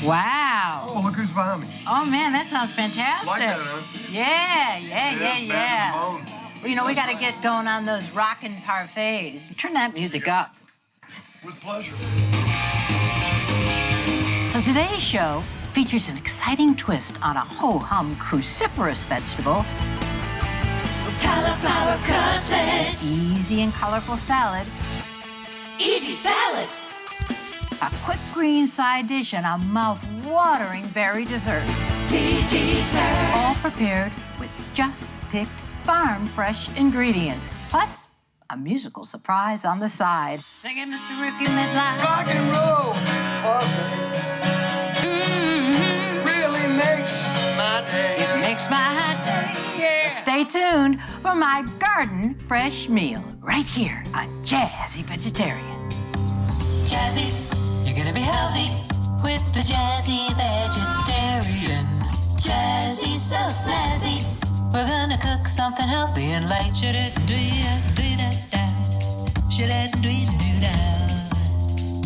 Wow. Oh, look who's behind me. Oh, man, that sounds fantastic. Like that, huh? Yeah. Bone. Well, you know, we got to get going on those Rockin Parfaits. Turn that music up. With pleasure. So today's show features an exciting twist on a ho-hum cruciferous vegetable. Cauliflower cutlets. Easy and colorful salad. Easy salad. A quick green side dish and a mouth-watering berry dessert. Dessert. All prepared with just picked farm-fresh ingredients. Plus, a musical surprise on the side. Sing it, Mr. Rickey Medlocke. Rock and roll. Really makes my day. It makes my day. Yeah. So stay tuned for my garden fresh meal right here on Jazzy Vegetarian. Jazzy, you're gonna be healthy with the Jazzy Vegetarian. Jazzy, so snazzy. We're gonna cook something healthy and light.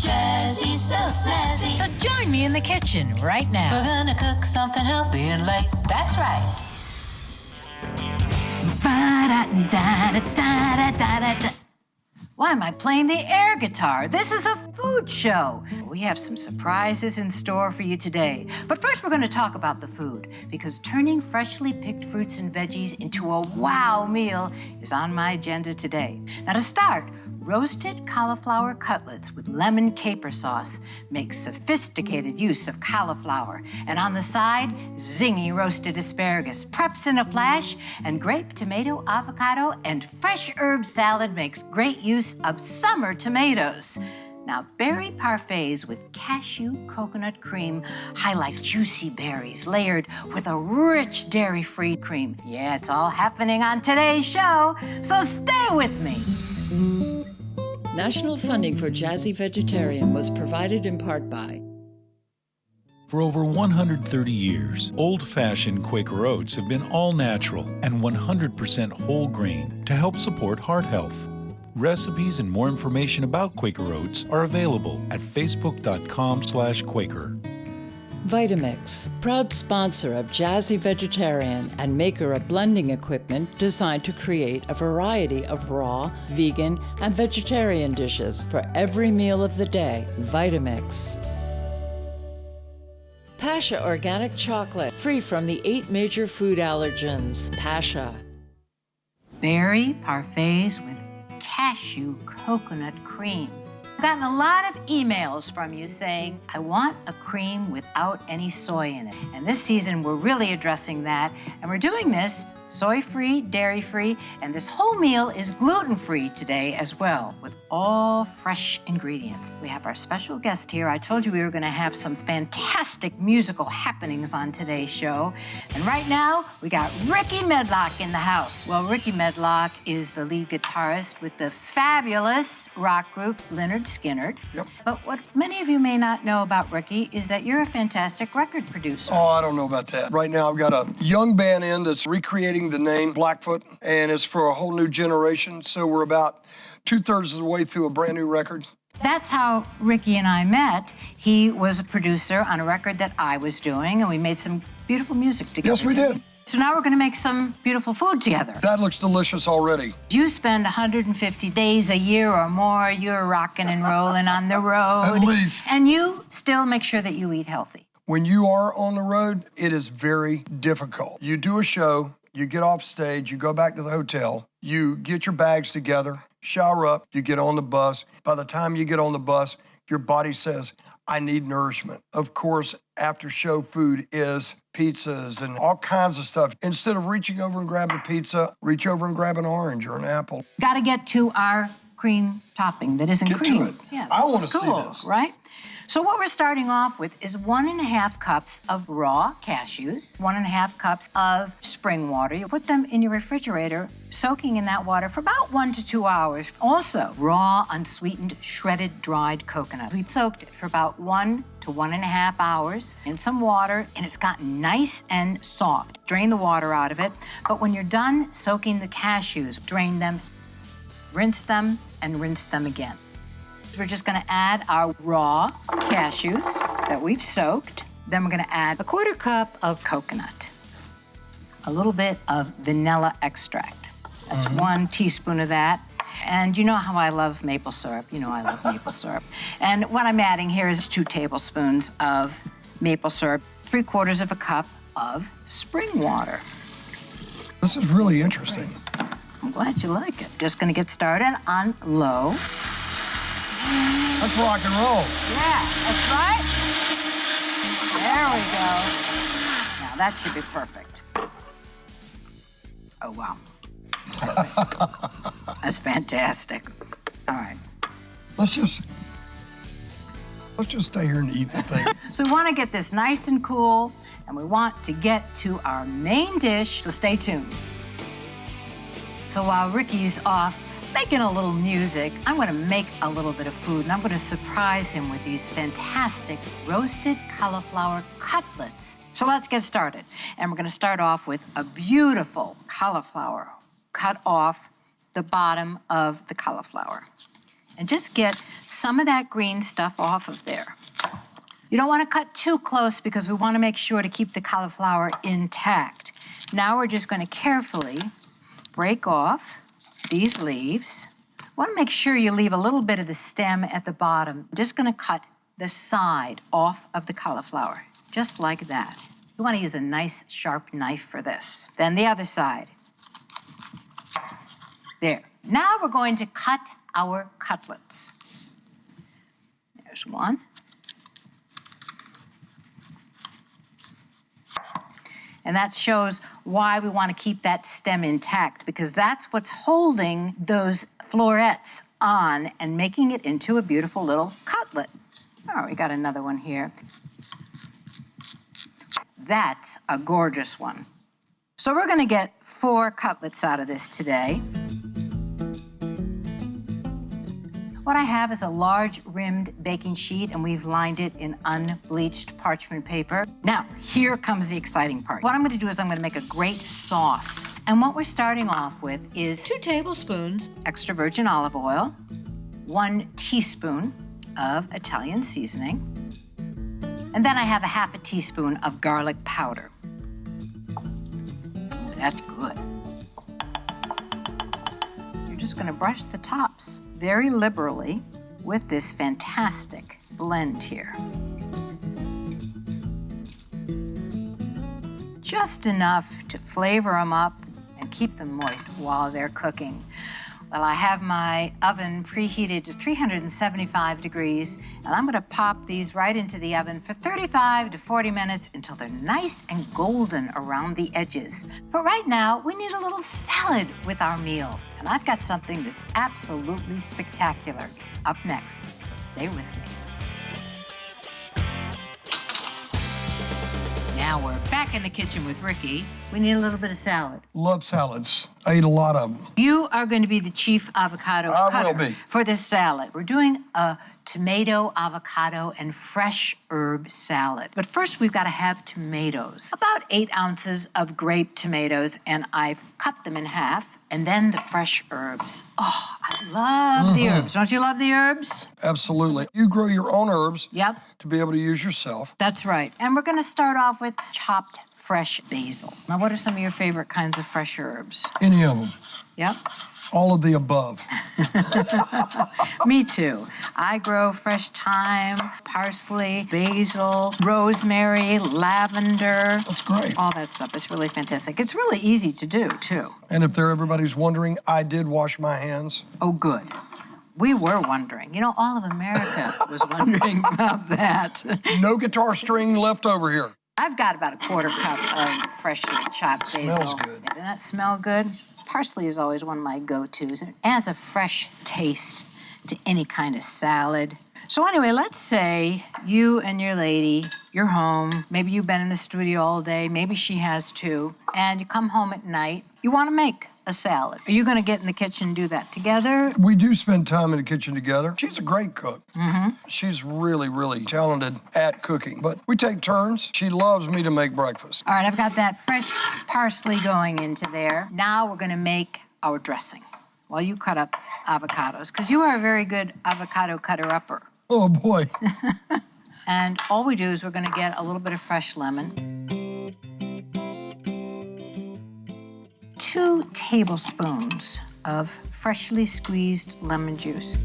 Jazzy, so snazzy. So join me in the kitchen right We're now. gonna cook something healthy and light. That's right. Why am I playing the air guitar? This is a food show. We have some surprises in store for you today. But first, we're going to talk about the food, because turning freshly picked fruits and veggies into a wow meal is on my agenda today. Now, to start, roasted cauliflower cutlets with lemon caper sauce make sophisticated use of cauliflower. And on the side, zingy roasted asparagus preps in a flash, and grape tomato, avocado, and fresh herb salad makes great use of summer tomatoes. Now, berry parfaits with cashew-coconut cream highlights juicy berries layered with a rich dairy-free cream. Yeah, it's all happening on today's show, so stay with me. National funding for Jazzy Vegetarian was provided in part by... For over 130 years, old-fashioned Quaker oats have been all-natural and 100% whole grain to help support heart health. Recipes and more information about Quaker oats are available at facebook.com/Quaker. Vitamix, proud sponsor of Jazzy Vegetarian and maker of blending equipment designed to create a variety of raw, vegan, and vegetarian dishes for every meal of the day. Vitamix. Pascha Organic Chocolate, free from the 8 major food allergens. Pascha. Berry parfaits with cashew-coconut cream. I've gotten a lot of emails from you saying, I want a cream without any soy in it. And this season, we're really addressing that. And we're doing this soy-free, dairy-free, and this whole meal is gluten-free today as well, with all fresh ingredients. We have our special guest here. I told you we were gonna have some fantastic musical happenings on today's show. And right now, we got Rickey Medlocke in the house. Well, Rickey Medlocke is the lead guitarist with the fabulous rock group Lynyrd Skynyrd. Yep. But what many of you may not know about Rickey is that you're a fantastic record producer. Oh, I don't know about that. Right now, I've got a young band in that's recreating the name Blackfoot, and it's for a whole new generation. So we're about 2/3 of the way through a brand new record. That's how Rickey and I met. He was a producer on a record that I was doing, and we made some beautiful music together. Yes, we did. So now we're gonna make some beautiful food together. That looks delicious already. You spend 150 days a year or more, you're rocking and rolling on the road. At least. And you still make sure that you eat healthy. When you are on the road, it is very difficult. You do a show, you get off stage, you go back to the hotel, you get your bags together, shower up, you get on the bus. By the time you get on the bus, your body says, I need nourishment. Of course, after show food is pizzas and all kinds of stuff. Instead of reaching over and grabbing a pizza, reach over and grab an orange or an apple. Gotta get to our cream topping that isn't Get to cream. it. Yeah, I this wanna is see cool, this. right? So what we're starting off with is 1.5 cups of raw cashews, 1.5 cups of spring water. You put them in your refrigerator, soaking in that water for about 1 to 2 hours. Also, raw, unsweetened, shredded, dried coconut. We've soaked it for about 1 to 1.5 hours in some water, and it's gotten nice and soft. Drain the water out of it, but when you're done soaking the cashews, drain them, rinse them, and rinse them again. We're just gonna add our raw cashews that we've soaked. Then we're gonna add a 1/4 cup of coconut, a little bit of vanilla extract. That's 1 teaspoon of that. And you know how I love maple syrup. You know I love maple syrup. And what I'm adding here is 2 tablespoons of maple syrup, 3/4 of a cup of spring water. This is really interesting. I'm glad you like it. Just gonna get started on low. That's rock and roll. Yeah, that's right. There we go. Now that should be perfect. Oh, wow. That's fantastic. All right. Let's just stay here and eat the thing. So we want to get this nice and cool, and we want to get to our main dish, so stay tuned. So while Rickey's off making a little music, I'm going to make a little bit of food, and I'm going to surprise him with these fantastic roasted cauliflower cutlets. So let's get started. And we're going to start off with a beautiful cauliflower. Cut off the bottom of the cauliflower and just get some of that green stuff off of there. You don't want to cut too close because we want to make sure to keep the cauliflower intact. Now we're just going to carefully break off these leaves. Want to make sure you leave a little bit of the stem at the bottom. I'm just going to cut the side off of the cauliflower, just like that. You want to use a nice sharp knife for this. Then the other side. There. Now we're going to cut our cutlets. There's one. And that shows why we want to keep that stem intact, because that's what's holding those florets on and making it into a beautiful little cutlet. Oh, we got another one here. That's a gorgeous one. So we're going to get 4 cutlets out of this today. What I have is a large rimmed baking sheet, and we've lined it in unbleached parchment paper. Now, here comes the exciting part. What I'm gonna do is I'm gonna make a great sauce. And what we're starting off with is 2 tablespoons extra virgin olive oil, 1 teaspoon of Italian seasoning, and then I have a 1/2 teaspoon of garlic powder. Ooh, that's good. You're just gonna brush the tops very liberally with this fantastic blend here. Just enough to flavor them up and keep them moist while they're cooking. Well, I have my oven preheated to 375 degrees, and I'm gonna pop these right into the oven for 35 to 40 minutes until they're nice and golden around the edges. But right now, we need a little salad with our meal, and I've got something that's absolutely spectacular up next, so stay with me. Now we're back in the kitchen with Rickey. We need a little bit of salad. Love salads. I eat a lot of them. You are going to be the chief avocado cutter I will be. for this salad. We're doing a tomato, avocado, and fresh herb salad. But first, we've got to have tomatoes. About 8 ounces of grape tomatoes, and I've cut them in half. And then the fresh herbs. Oh, I love the herbs. Don't you love the herbs? Absolutely. You grow your own herbs Yep, to be able to use yourself. that's right. And we're going to start off with chopped fresh basil. Now, what are some of your favorite kinds of fresh herbs? Any of them. Yep. All of the above. Me too. I grow fresh thyme, parsley, basil, rosemary, lavender. That's great. All that stuff. It's really fantastic. It's really easy to do, too. And if everybody's wondering, I did wash my hands. Oh, good. We were wondering. You know, all of America was wondering about that. No guitar string left over here. I've got about a 1/4 cup of freshly chopped basil. Smells good. Doesn't that smell good? Parsley is always one of my go-tos. It adds a fresh taste to any kind of salad. So anyway, let's say you and your lady, you're home. Maybe you've been in the studio all day. Maybe she has too. And you come home at night. You want to make a salad. Are you going to get in the kitchen and do that together? We do spend time in the kitchen together. She's a great cook. She's really, really talented at cooking. But we take turns. She loves me to make breakfast. All right, I've got that fresh parsley going into there. Now we're going to make our dressing while you cut up avocados, because you are a very good avocado cutter-upper. Oh, boy. And all we do is we're gonna get a little bit of fresh lemon. 2 tablespoons of freshly squeezed lemon juice.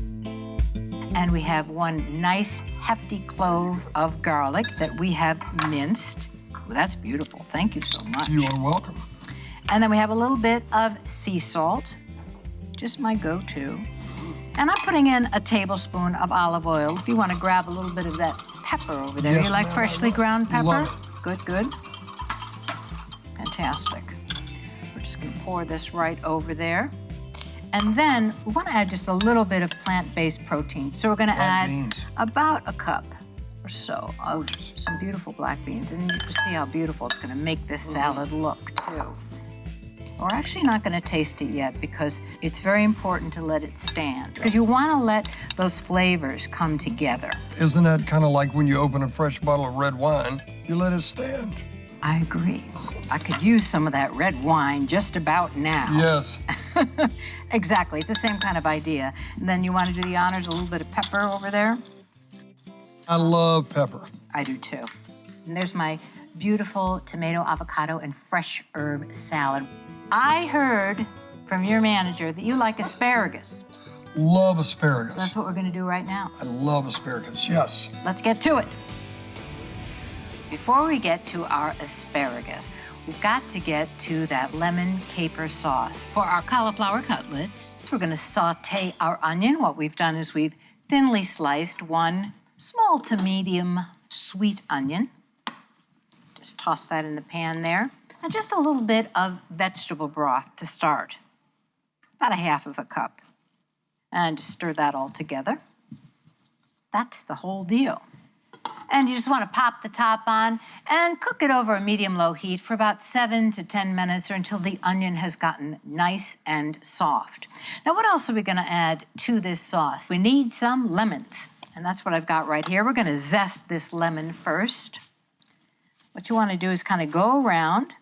And we have 1 nice hefty clove of garlic that we have minced. Well, that's beautiful. Thank you so much. You are welcome. And then we have a little bit of sea salt, just my go-to. And I'm putting in a tablespoon of olive oil. If you want to grab a little bit of that pepper over there. Yes, You like ma'am, freshly ground pepper? love Good, good. Fantastic. We're just going to pour this right over there. And then we want to add just a little bit of plant-based protein. So we're going to add beans. about a cup or so of some beautiful black beans. And you can see how beautiful it's going to make this salad look, too. We're actually not going to taste it yet because it's very important to let it stand. Because you want to let those flavors come together. Isn't that kind of like when you open a fresh bottle of red wine, you let it stand? I agree. I could use some of that red wine just about now. Yes. Exactly. It's the same kind of idea. And then you want to do the honors, a little bit of pepper over there. I love pepper. I do too. And there's my beautiful tomato, avocado, and fresh herb salad. I heard from your manager that you like asparagus. Love asparagus. That's what we're going to do right now. I love asparagus, yes. Let's get to it. Before we get to our asparagus, we've got to get to that lemon caper sauce. For our cauliflower cutlets, we're going to saute our onion. What we've done is we've thinly sliced 1 small to medium sweet onion. Just toss that in the pan there. And just a little bit of vegetable broth to start. About 1/2 cup. And just stir that all together. That's the whole deal. And you just want to pop the top on and cook it over a medium-low heat for about 7 to 10 minutes or until the onion has gotten nice and soft. Now, what else are we going to add to this sauce? We need some lemons, and that's what I've got right here. We're going to zest this lemon first. What you want to do is kind of go around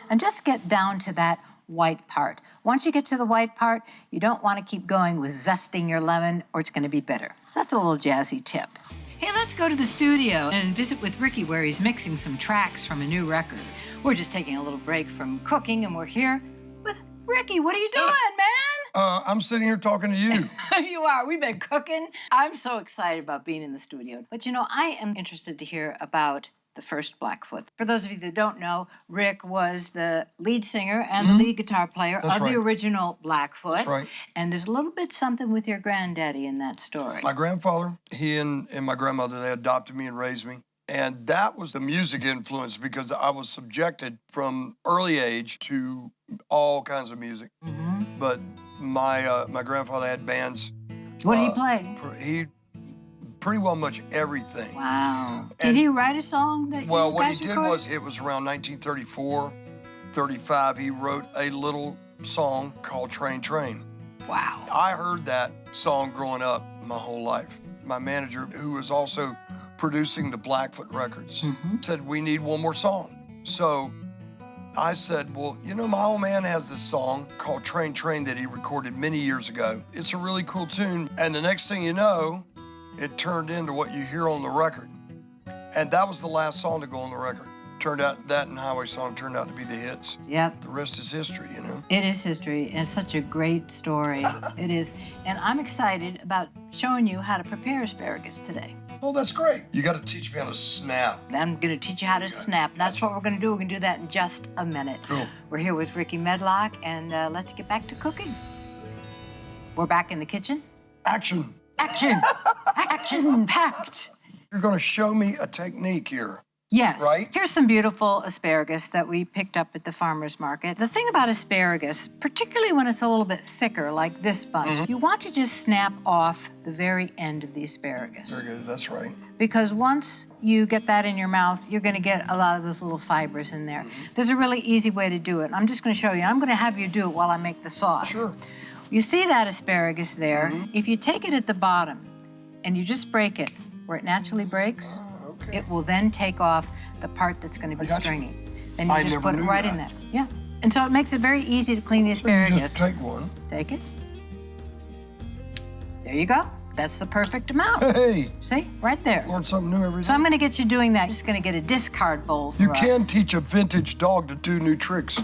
and just get down to that white part. Once you get to the white part, you don't want to keep going with zesting your lemon or it's going to be bitter. So that's a little jazzy tip. Hey, let's go to the studio and visit with Rickey where he's mixing some tracks from a new record. We're just taking a little break from cooking and we're here with Rickey. What are you doing, man? I'm sitting here talking to you. You are. We've been cooking. I'm so excited about being in the studio. But you know, I am interested to hear about the first Blackfoot. For those of you that don't know, Rick was the lead singer and the lead guitar player of the original Blackfoot. That's right. And there's a little bit something with your granddaddy in that story. My grandfather, he and my grandmother, they adopted me and raised me. And that was the music influence because I was subjected from early age to all kinds of music. But my grandfather had bands. What did he play? He pretty well much everything. Wow. Did he write a song that Well, you what guys he did recorded? was, it was around 1934, 35, he wrote a little song called Train Train. Wow. I heard that song growing up my whole life. My manager, who was also producing the Blackfoot records, said, we need one more song. So I said, well, you know, my old man has this song called Train Train that he recorded many years ago. It's a really cool tune. And the next thing you know, it turned into what you hear on the record. And that was the last song to go on the record. Turned out, that and Highway Song turned out to be the hits. Yep. The rest is history, you know? It is history, and it's such a great story. It is. And I'm excited about showing you how to prepare asparagus today. Oh, that's great. You got to teach me how to snap. I'm going to teach you how to snap. That's what we're going to do. We're going to do that in just a minute. Cool. We're here with Rickey Medlocke, and let's get back to cooking. We're back in the kitchen. Action. Action! Action-packed! You're going to show me a technique here. Yes. Right? Here's some beautiful asparagus that we picked up at the farmer's market. The thing about asparagus, particularly when it's a little bit thicker, like this bunch, you want to just snap off the very end of the asparagus. Very good, that's right. Because once you get that in your mouth, you're going to get a lot of those little fibers in there. There's a really easy way to do it. I'm just going to show you. I'm going to have you do it while I make the sauce. Sure. You see that asparagus there? If you take it at the bottom and you just break it where it naturally breaks, Okay. it will then take off the part that's going to be got you. stringy. Then you I just never put it knew right in that. there. Yeah. And so it makes it very easy to clean the So you asparagus. just take one. Take it. There you go. That's the perfect amount. Hey, See, right there. learn something new every day. So I'm gonna get you doing that. Just gonna get a discard bowl for You us. can teach a vintage dog to do new tricks,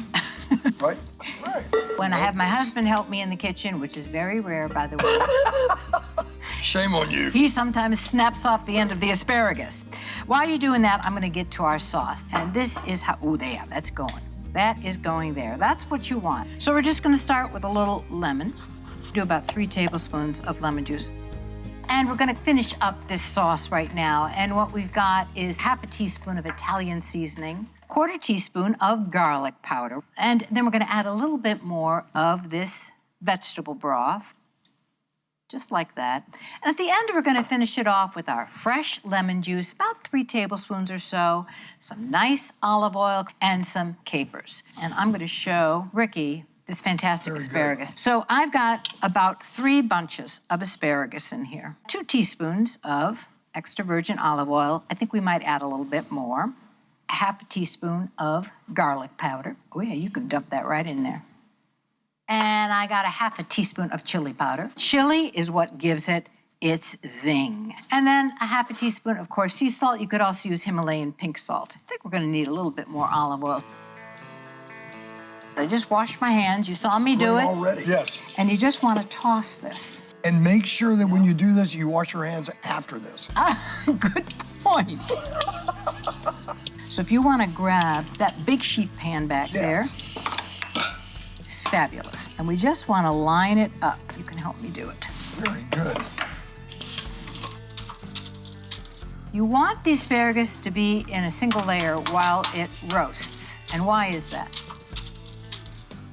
right? Right. When I have my husband help me in the kitchen, which is very rare, by the way, Shame on you. he sometimes snaps off the end of the asparagus. While you're doing that, I'm gonna get to our sauce. And this is how, oh, there, that's going. That is going there. That's what you want. So we're just gonna start with a little lemon. Do about 3 tablespoons of lemon juice. And we're gonna finish up this sauce right now. And what we've got is half a teaspoon of Italian seasoning, 1/4 teaspoon of garlic powder, and then we're gonna add a little bit more of this vegetable broth, just like that. And at the end, we're gonna finish it off with our fresh lemon juice, about 3 tablespoons or so, some nice olive oil, and some capers. And I'm gonna show Rickey this fantastic asparagus. So I've got about 3 bunches of asparagus in here. 2 teaspoons of extra virgin olive oil. I think we might add a little bit more. 1/2 teaspoon of garlic powder. Oh yeah, you can dump that right in there. And I got 1/2 teaspoon of chili powder. Chili is what gives it its zing. And then 1/2 teaspoon of course sea salt. You could also use Himalayan pink salt. I think we're gonna need a little bit more olive oil. I just washed my hands. You saw me do it. Already. Yes. And you just want to toss this. And make sure that when you do this, you wash your hands after this. Good point. So if you want to grab that big sheet pan back there, fabulous. And we just want to line it up. You can help me do it. Very good. You want the asparagus to be in a single layer while it roasts. And why is that?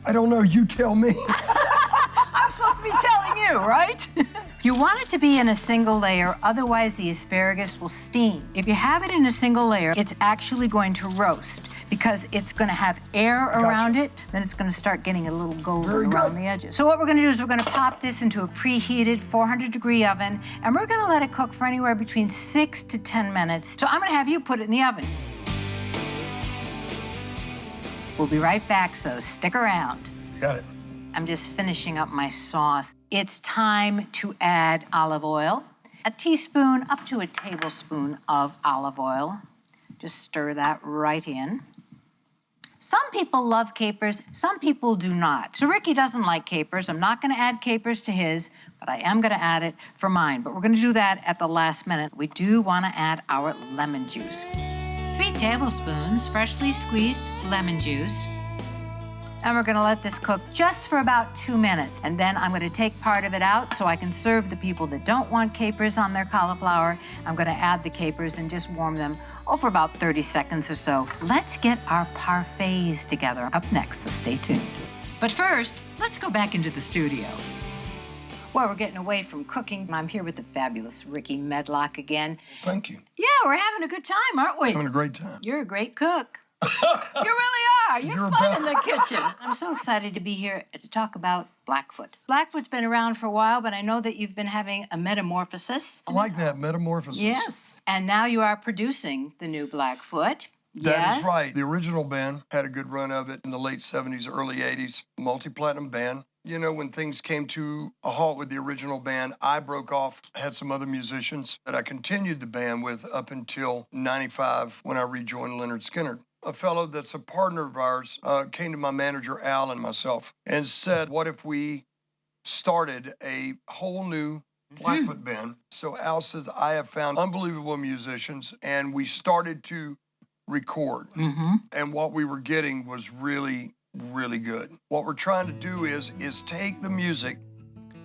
I don't know, you tell me. I'm supposed to be telling you, right? You want it to be in a single layer, otherwise the asparagus will steam. If you have it in a single layer, it's actually going to roast because it's gonna have air around it, then it's gonna start getting a little golden around the edges. So what we're gonna do is we're gonna pop this into a preheated 400-degree oven, and we're gonna let it cook for anywhere between 6 to 10 minutes. So I'm gonna have you put it in the oven. We'll be right back, so stick around. Got it. I'm just finishing up my sauce. It's time to add olive oil. A teaspoon up to a tablespoon of olive oil. Just stir that right in. Some people love capers, some people do not. So Rickey doesn't like capers. I'm not gonna add capers to his, but I am gonna add it for mine. But we're gonna do that at the last minute. We do wanna add our lemon juice. 3 tablespoons freshly squeezed lemon juice. And we're gonna let this cook just for about 2 minutes. And then I'm gonna take part of it out so I can serve the people that don't want capers on their cauliflower. I'm gonna add the capers and just warm them over about 30 seconds or so. Let's get our parfaits together up next, so stay tuned. But first, let's go back into the studio. Well, we're getting away from cooking, and I'm here with the fabulous Rickey Medlocke again. Thank you. Yeah, we're having a good time, aren't we? Having a great time. You're a great cook. You really are. You're fun in the kitchen. I'm so excited to be here to talk about Blackfoot. Blackfoot's been around for a while, but I know that you've been having a metamorphosis. I like that, metamorphosis. Yes. And now you are producing the new Blackfoot. That is right. The original band had a good run of it in the late 70s, early 80s. Multi-platinum band. You know, when things came to a halt with the original band, I broke off, had some other musicians that I continued the band with up until 95 when I rejoined Lynyrd Skynyrd. A fellow that's a partner of ours came to my manager, Al, and myself and said, what if we started a whole new Blackfoot band? So Al says, I have found unbelievable musicians, and we started to record. And what we were getting was really good. What we're trying to do is take the music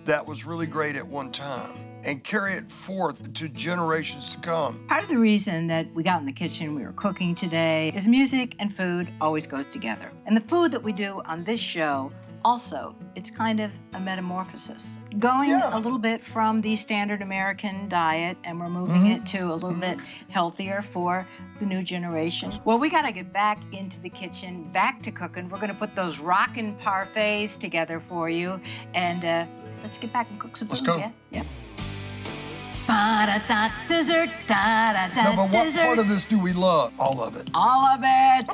that was really great at one time and carry it forth to generations to come. Part of the reason that we got in the kitchen, we were cooking today, is music and food always goes together. And the food that we do on this show also, it's kind of a metamorphosis. Going a little bit from the standard American diet, and we're moving it to a little bit healthier for the new generation. Well, we gotta get back into the kitchen, back to cooking. We're gonna put those rockin' parfaits together for you, and let's get back and cook some food. Let's go. Yeah. Ba-da-da, dessert, da-da-da, No, but what dessert. part of this do we love? All of it. All of it.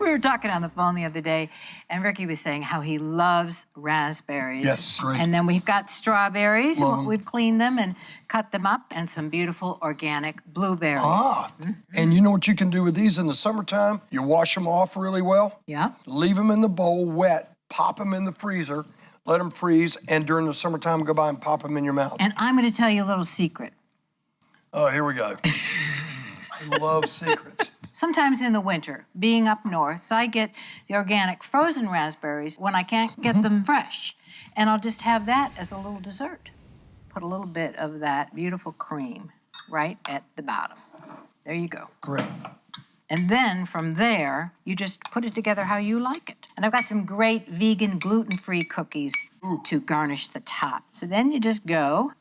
We were talking on the phone the other day, and Rickey was saying how he loves raspberries. Yes, great. And then we've got strawberries. Love 'em. We've cleaned them and cut them up, and some beautiful organic blueberries. And you know what you can do with these in the summertime? You wash them off really well. Yeah. Leave them in the bowl wet, pop them in the freezer, let them freeze, and during the summertime, go by and pop them in your mouth. And I'm going to tell you a little secret. Oh, here we go. I love secrets. Sometimes in the winter, being up north, I get the organic frozen raspberries when I can't get them fresh. And I'll just have that as a little dessert. Put a little bit of that beautiful cream right at the bottom. There you go. Great. And then from there, you just put it together how you like it. And I've got some great vegan, gluten-free cookies to garnish the top. So then you just go,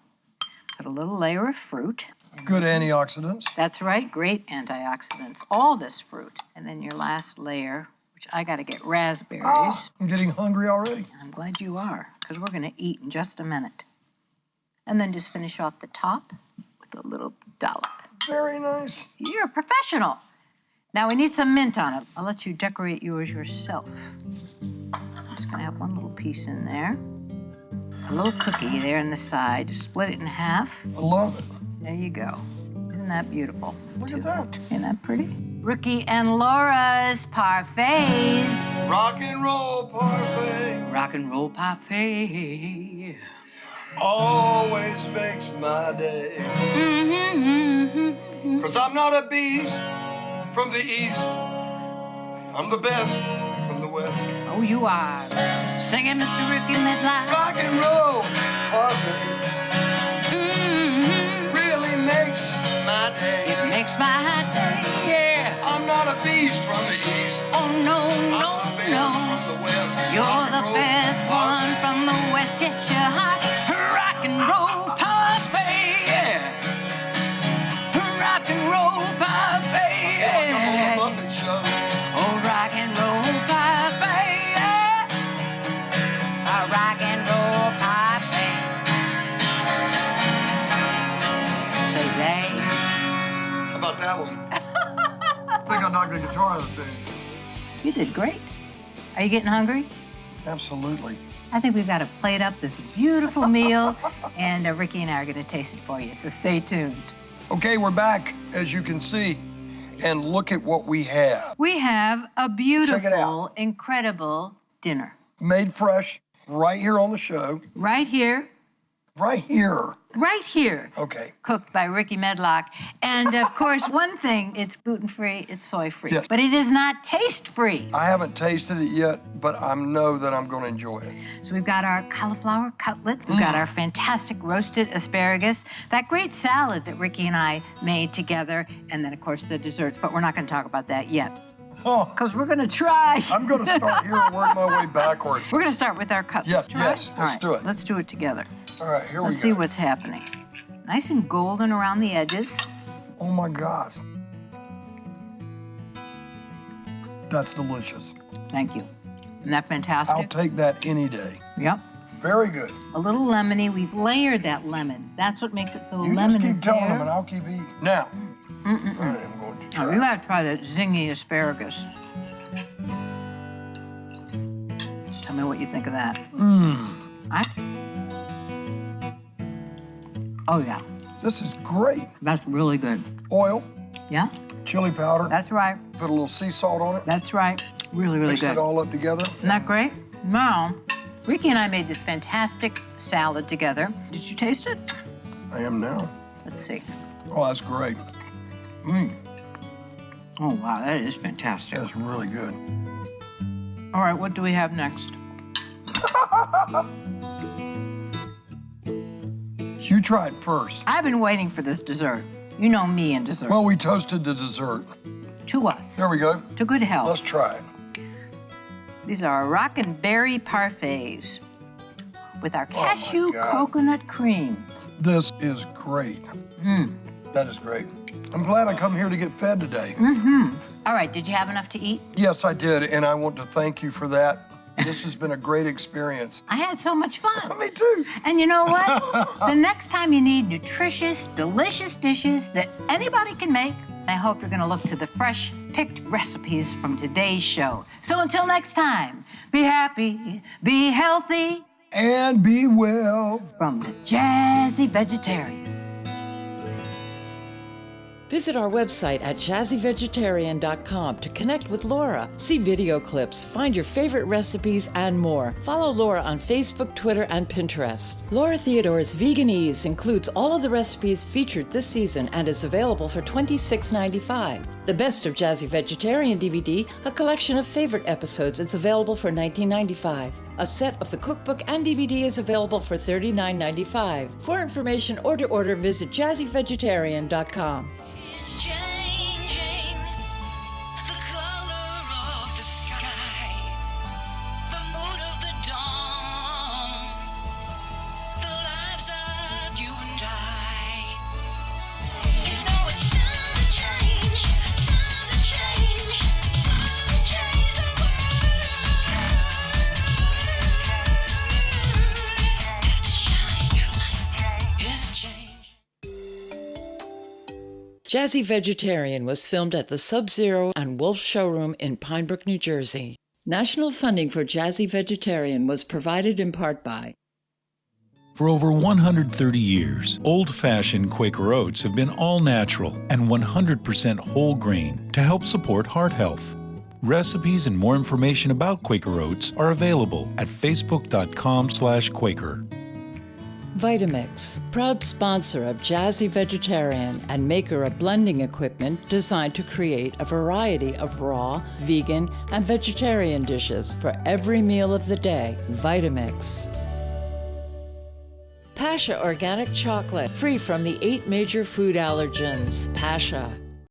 put a little layer of fruit. Good antioxidants. That's right, great antioxidants, all this fruit. And then your last layer, which I gotta get raspberries. Oh, I'm getting hungry already. I'm glad you are, because we're gonna eat in just a minute. And then just finish off the top with a little dollop. Very nice. You're a professional. Now we need some mint on it. I'll let you decorate yours yourself. I'm just gonna have one little piece in there. A little cookie there in the side, just split it in half. I love it. There you go. Isn't that beautiful? Look at that. Isn't that pretty? Rickey and Laura's Parfaits. Rock and roll parfait Rock and roll parfait. always makes my day. Cause I'm not a beast from the east. I'm the best from the west. Oh, you are. Sing it, Mr. Rickey Medlocke. Rock and roll parfait really makes my day. It makes my day, yeah. I'm not a beast from the east. Oh, no, I'm no, the best no. from the west. You're Rock and the roll best one parfait. from the West, yes, you're hot. Rock and roll parfait, yeah. Rock and roll parfait, Come on, yeah. Muppet Show. Oh, rock and roll parfait, yeah. A rock and roll parfait. Today. How about that one? I think I knocked the guitar out of the thing. You did great. Are you getting hungry? Absolutely. I think we've got to plate up this beautiful meal, and Rickey and I are going to taste it for you, so stay tuned. Okay, we're back, as you can see, and look at what we have. We have a Check it beautiful, out. incredible dinner. Made fresh, right here on the show. Right here, Right here. right here. Okay. Cooked by Rickey Medlocke. And of course, one thing, it's gluten-free, it's soy-free. Yes. But it is not taste-free. I haven't tasted it yet, but I know that I'm going to enjoy it. So we've got our cauliflower cutlets, we've got our fantastic roasted asparagus, that great salad that Rickey and I made together, and then of course the desserts, but we're not gonna talk about that yet, Oh, because we're gonna try. I'm going to start here and work my way backward. We're gonna start with our cutlets. Yes, all right? yes, let's All right, do it. Let's do it together. All right, here we go. Let's see what's happening. Nice and golden around the edges. Oh my gosh. That's delicious. Thank you. Isn't that I'll fantastic? take that any day. Yep. Very good. A little lemony. We've layered that lemon. That's what makes it so the You lemon just is keep telling there. them and I'll keep eating. Now, I am going to Oh, try. you gotta try that zingy asparagus. Tell me what you think of that. Oh yeah, This is great. that's really good. Oil, Yeah, chili powder, that's right. put a little sea salt on it, That's right. Really, really mix good. it all up together. Isn't that great? Now, Rickey and I made this fantastic salad together. Did you taste it? I am now. Let's see. Oh, that's great. Oh wow, that is fantastic. That's really good. All right, what do we have next? You try it first. I've been waiting for this dessert. You know me and dessert. Well, we toasted the dessert. To us. There we go. To good health. Let's try it. These are Rockin Berry Parfaits with our Oh, my Cashew-Coconut Cream. This is great. That is great. I'm glad I come here to get fed today. All right, did you have enough to eat? Yes, I did, and I want to thank you for that. This has been a great experience. I had so much fun. Me too. And you know what? The next time you need nutritious, delicious dishes that anybody can make, I hope you're gonna look to the fresh, picked recipes from today's show. So until next time, be happy, be healthy, And be well. from the Jazzy Vegetarian. Visit our website at jazzyvegetarian.com to connect with Laura, see video clips, find your favorite recipes, and more. Follow Laura on Facebook, Twitter, and Pinterest. Laura Theodore's Veganese includes all of the recipes featured this season and is available for $26.95. The Best of Jazzy Vegetarian DVD, a collection of favorite episodes, is available for $19.95. A set of the cookbook and DVD is available for $39.95. For information or to order, visit jazzyvegetarian.com. It's changing the color of the sky, the mood of the dawn, the lives of you and I. You know it's time to change, time to change, time to change the world. Shine your light is a change. Jazzy Vegetarian was filmed at the Sub-Zero and Wolf Showroom in Pinebrook, New Jersey. National funding for Jazzy Vegetarian was provided in part by For over 130 years, old-fashioned Quaker oats have been all natural and 100% whole grain to help support heart health. Recipes and more information about Quaker oats are available at facebook.com/Quaker. Vitamix, proud sponsor of Jazzy Vegetarian and maker of blending equipment designed to create a variety of raw, vegan, and vegetarian dishes for every meal of the day. Vitamix. Pascha Organic Chocolate, free from the 8 major food allergens. Pascha.